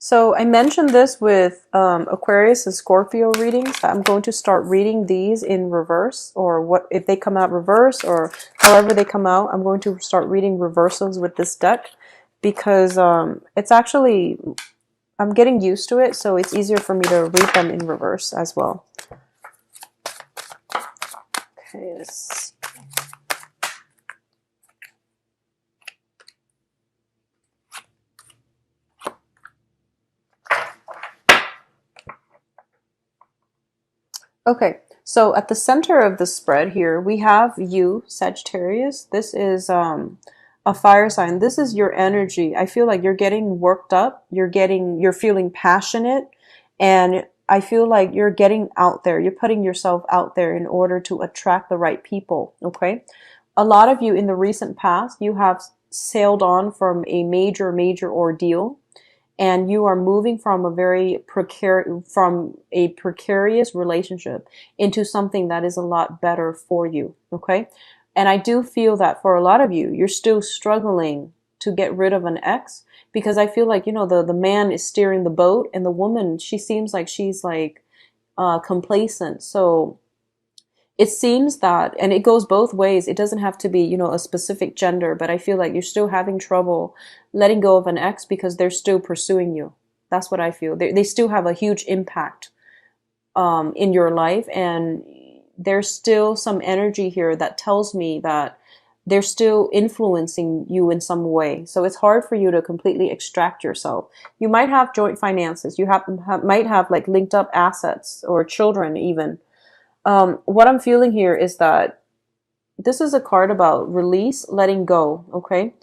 So I mentioned this with Aquarius and Scorpio readings, that I'm going to start reading these in reverse, or what if they come out reverse, or however they come out, I'm going to start reading reversals with this deck because it's actually, I'm getting used to it, so it's easier for me to read them in reverse as well. Okay, let's... Okay, so at the center of the spread here, we have you, Sagittarius. This is a fire sign. This is your energy. I feel like you're getting worked up. You're feeling passionate, and I feel like you're getting out there. You're putting yourself out there in order to attract the right people. Okay, a lot of you in the recent past, you have sailed on from a major ordeal, and you are moving from a precarious relationship into something that is a lot better for you. Okay, and I do feel that for a lot of you, you're still struggling to get rid of an ex, because I feel like, the man is steering the boat, and the woman, she seems like she's like complacent. So it seems that, and it goes both ways. It doesn't have to be, a specific gender, but I feel like you're still having trouble letting go of an ex because they're still pursuing you. That's what I feel. They still have a huge impact in your life, and there's still some energy here that tells me that they're still influencing you in some way. So it's hard for you to completely extract yourself. You might have joint finances. You might have like linked up assets or children even. What I'm feeling here is that this is a card about release, letting go, okay?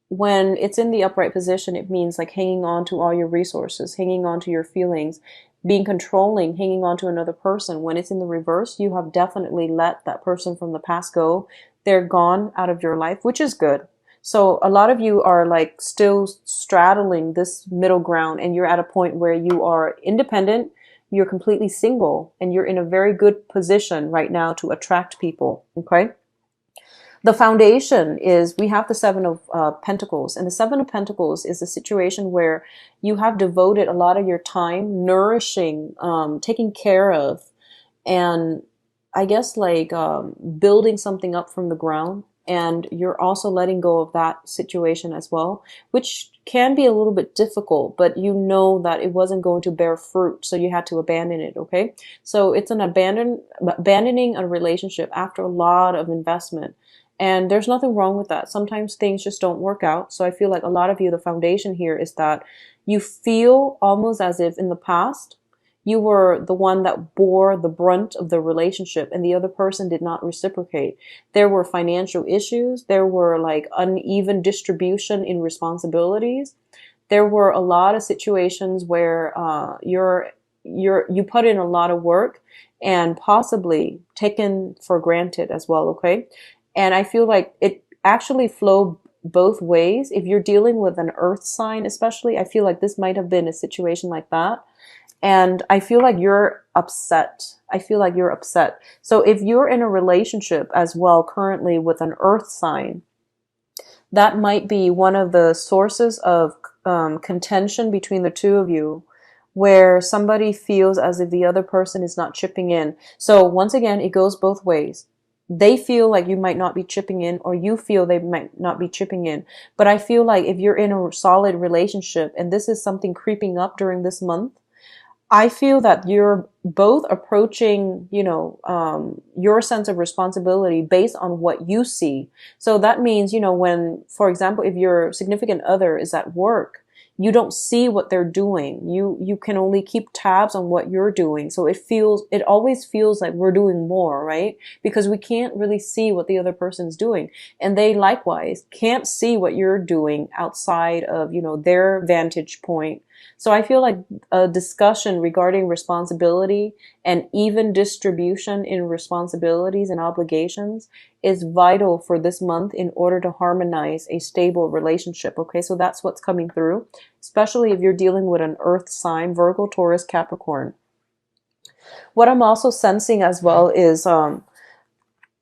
When it's in the upright position, it means like hanging on to all your resources, hanging on to your feelings, being controlling, hanging on to another person. When it's in the reverse, you have definitely let that person from the past go. They're gone out of your life, which is good. So a lot of you are like still straddling this middle ground, and you're at a point where you are independent, you're completely single, and you're in a very good position right now to attract people. Okay. The foundation is, we have the Seven of Pentacles, and the Seven of Pentacles is a situation where you have devoted a lot of your time nourishing, taking care of, and I guess like building something up from the ground. And you're also letting go of that situation as well, which can be a little bit difficult, but you know that it wasn't going to bear fruit, so you had to abandon it. Okay, so it's an abandoning a relationship after a lot of investment. And there's nothing wrong with that. Sometimes things just don't work out. So I feel like a lot of you, the foundation here is that you feel almost as if in the past you were the one that bore the brunt of the relationship, and the other person did not reciprocate. There were financial issues. There were like uneven distribution in responsibilities. There were a lot of situations where you put in a lot of work and possibly taken for granted as well. Okay. And I feel like it actually flowed both ways. If you're dealing with an earth sign, especially, I feel like this might have been a situation like that. And I feel like you're upset. I feel like you're upset. So if you're in a relationship as well currently with an earth sign, that might be one of the sources of contention between the two of you, where somebody feels as if the other person is not chipping in. So once again, it goes both ways. They feel like you might not be chipping in, or you feel they might not be chipping in. But I feel like if you're in a solid relationship and this is something creeping up during this month, I feel that you're both approaching, your sense of responsibility based on what you see. So that means, when, for example, if your significant other is at work, you don't see what they're doing. You can only keep tabs on what you're doing. So it always feels like we're doing more, right? Because we can't really see what the other person's doing. And they likewise can't see what you're doing outside of, their vantage point. So I feel like a discussion regarding responsibility and even distribution in responsibilities and obligations is vital for this month in order to harmonize a stable relationship. Okay, so that's what's coming through, especially if you're dealing with an earth sign, Virgo, Taurus, Capricorn. What I'm also sensing as well is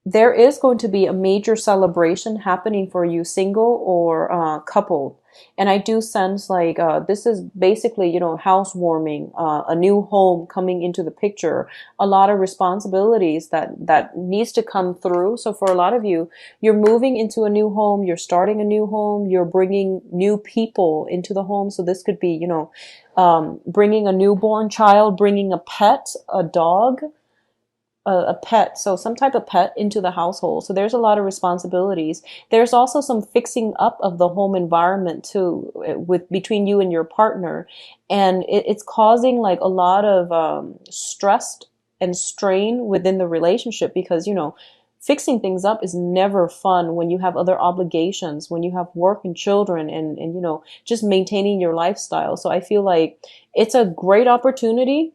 there is going to be a major celebration happening for you, single or coupled. And I do sense like this is basically, housewarming, a new home coming into the picture, a lot of responsibilities that needs to come through. So for a lot of you, you're moving into a new home, you're starting a new home, you're bringing new people into the home. So this could be, bringing a newborn child, bringing a pet, a dog, a pet, so some type of pet into the household. So there's a lot of responsibilities. There's also some fixing up of the home environment too, with between you and your partner, and it's causing like a lot of stress and strain within the relationship because fixing things up is never fun when you have other obligations, when you have work and children and just maintaining your lifestyle. So I feel like it's a great opportunity,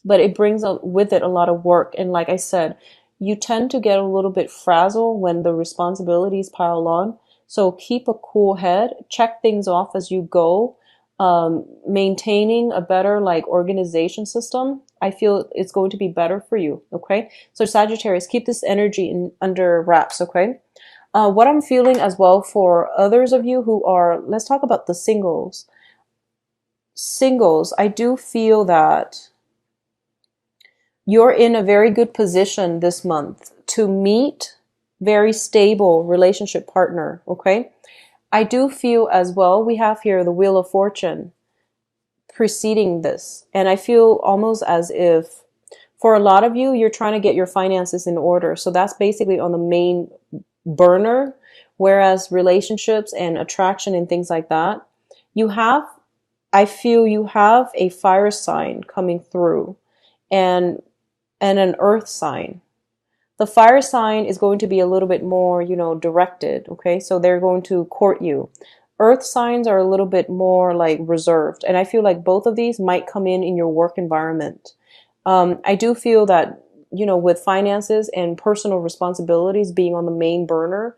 but it brings with it a lot of work. And like I said, you tend to get a little bit frazzled when the responsibilities pile on. So keep a cool head, check things off as you go. Maintaining a better like organization system, I feel it's going to be better for you. Okay. So Sagittarius, keep this energy under wraps. Okay. What I'm feeling as well for others of you who are, let's talk about the singles. Singles, I do feel that you're in a very good position this month to meet very stable relationship partner, okay? I do feel as well, we have here the Wheel of Fortune preceding this. And I feel almost as if for a lot of you, you're trying to get your finances in order. So that's basically on the main burner, whereas relationships and attraction and things like that, I feel you have a fire sign coming through. And an earth sign. The fire sign is going to be a little bit more, directed. Okay. So they're going to court you. Earth signs are a little bit more like reserved. And I feel like both of these might come in your work environment. I do feel that, with finances and personal responsibilities being on the main burner,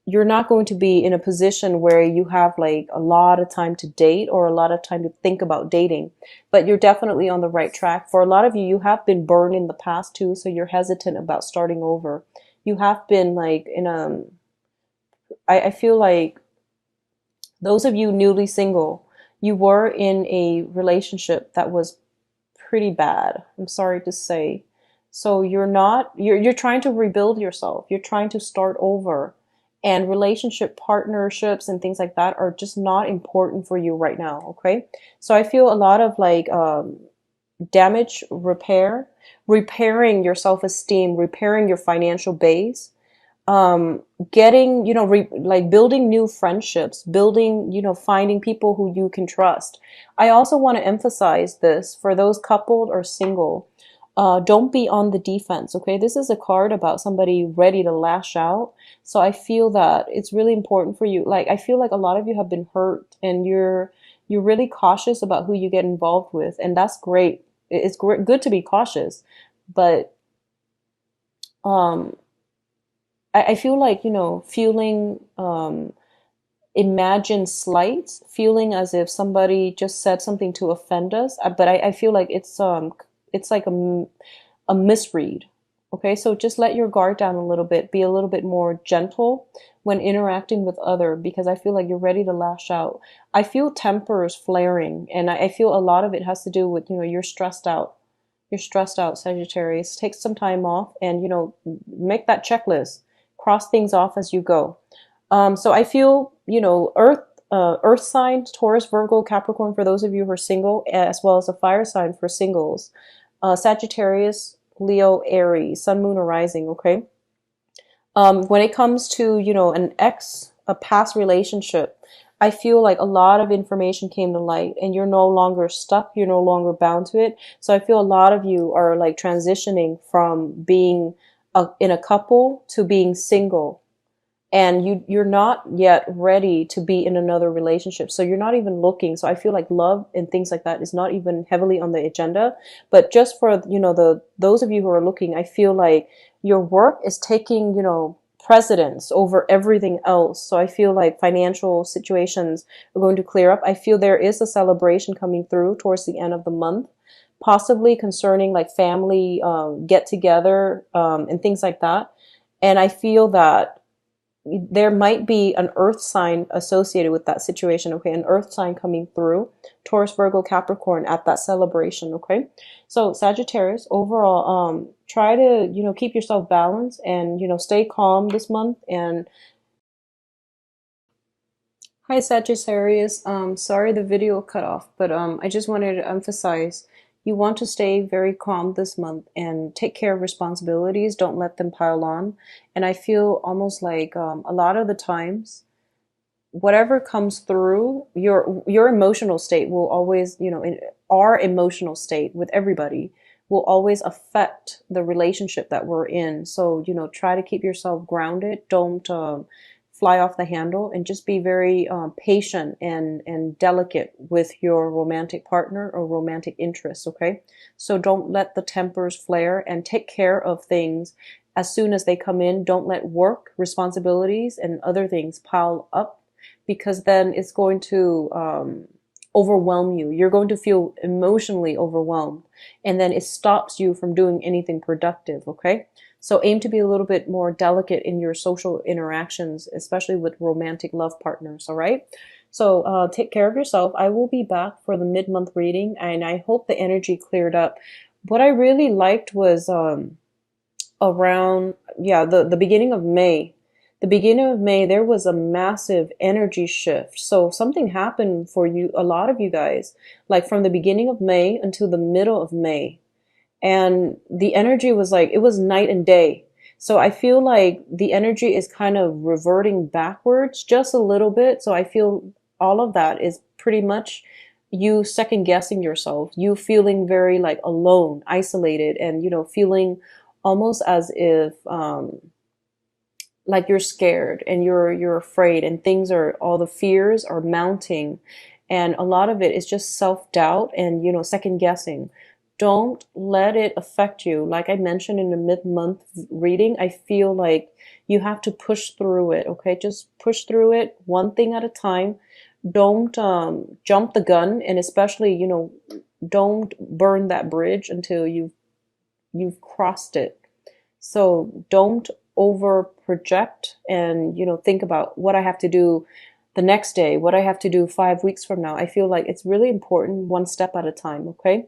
you're not going to be in a position where you have like a lot of time to date or a lot of time to think about dating, but you're definitely on the right track. For a lot of you, you have been burned in the past too, so you're hesitant about starting over. You have been like I feel like those of you newly single, you were in a relationship that was pretty bad. I'm sorry to say. So you're trying to rebuild yourself. You're trying to start over. And relationship partnerships and things like that are just not important for you right now. Okay. So I feel a lot of like, damage repair, repairing your self-esteem, repairing your financial base, getting, like building new friendships, building, finding people who you can trust. I also want to emphasize this for those coupled or single. Don't be on the defense, okay? This is a card about somebody ready to lash out. So I feel that it's really important for you. Like, I feel like a lot of you have been hurt and you're really cautious about who you get involved with. And that's great. It's good to be cautious. But I feel like, feeling imagined slights, feeling as if somebody just said something to offend us. But I feel like it's like a misread. Okay, so just let your guard down a little bit. Be a little bit more gentle when interacting with other, because I feel like you're ready to lash out. I feel tempers flaring, and I feel a lot of it has to do with, you're stressed out. You're stressed out, Sagittarius. Take some time off and, make that checklist. Cross things off as you go. So I feel, earth sign, Taurus, Virgo, Capricorn for those of you who are single, as well as a fire sign for singles. Sagittarius, Leo, Aries, Sun, Moon, or Rising, okay? When it comes to, a past relationship, I feel like a lot of information came to light and you're no longer stuck. You're no longer bound to it. So I feel a lot of you are like transitioning from being in a couple to being single. And you're not yet ready to be in another relationship. So you're not even looking. So I feel like love and things like that is not even heavily on the agenda. But just for, those of you who are looking, I feel like your work is taking, precedence over everything else. So I feel like financial situations are going to clear up. I feel there is a celebration coming through towards the end of the month, possibly concerning like family get together and things like that. And I feel that there might be an earth sign associated with that situation, okay? An earth sign coming through, Taurus, Virgo, Capricorn at that celebration, okay? So Sagittarius, overall, try to, keep yourself balanced and, stay calm this month. And hi, Sagittarius. Sorry the video cut off, but I just wanted to emphasize you want to stay very calm this month and take care of responsibilities. Don't let them pile on. And I feel almost like a lot of the times, whatever comes through, your emotional state will always, in our emotional state with everybody will always affect the relationship that we're in. So, try to keep yourself grounded. Don't fly off the handle, and just be very patient and delicate with your romantic partner or romantic interests, okay? So don't let the tempers flare, and take care of things as soon as they come in. Don't let work, responsibilities, and other things pile up, because then it's going to overwhelm you. You're going to feel emotionally overwhelmed, and then it stops you from doing anything productive, okay? So aim to be a little bit more delicate in your social interactions, especially with romantic love partners, all right? So take care of yourself. I will be back for the mid-month reading, and I hope the energy cleared up. What I really liked was around, yeah, the beginning of May. The beginning of May, there was a massive energy shift. So something happened for you, a lot of you guys, like from the beginning of May until the middle of May. And the energy was like, it was night and day. So I feel like the energy is kind of reverting backwards just a little bit. So I feel all of that is pretty much you second guessing yourself, you feeling very like alone, isolated, and, feeling almost as if, like you're scared and you're afraid, and things are, all the fears are mounting, and a lot of it is just self-doubt and, second guessing. Don't let it affect you. Like I mentioned in the mid-month reading, I feel like you have to push through it, okay? Just push through it one thing at a time. Don't jump the gun, and especially, don't burn that bridge until you've crossed it. So don't over project and, think about what I have to do the next day, what I have to do 5 weeks from now. I feel like it's really important, one step at a time, okay?